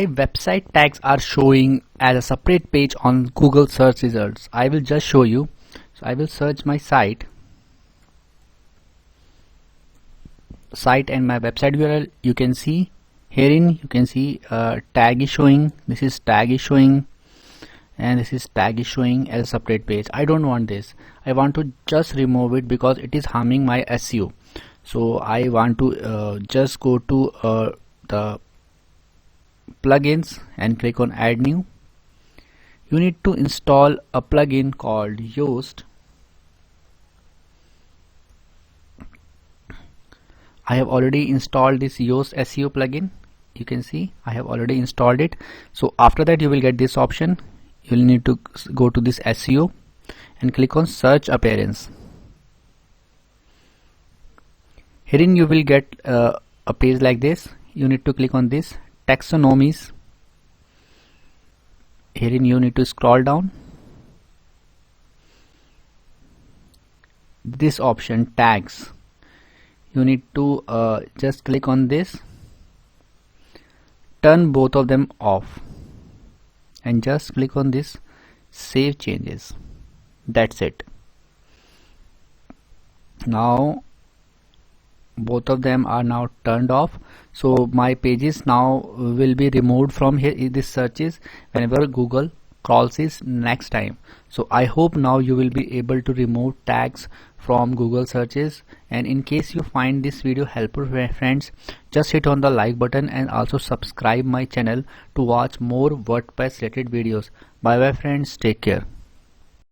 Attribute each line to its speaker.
Speaker 1: Website tags are showing as a separate page on Google search results. I will just show you. So I will search my site and my website URL. You can see herein, you can see tag is showing, this is tag is showing, and this is tag is showing as a separate page. I don't want this. I want to just remove it because it is harming my SEO. So I want to just go to the plugins and click on add new. You need to install a plugin called Yoast. I have already installed this Yoast SEO plugin. You can see I have already installed it. So after that you will get this option. You will need to go to this SEO and click on search appearance. Herein you will get a page like this. You need to click on this taxonomies. Herein you need to scroll down. This option tags, you need to just click on this, turn both of them off, and just click on this save changes. That's it. Now both of them are now turned off, so my pages now will be removed from here in this searches whenever Google crawls this next time. So I hope now you will be able to remove tags from Google searches. And in case you find this video helpful, friends, just hit on the like button and also subscribe my channel to watch more WordPress related videos. Bye bye friends, take care.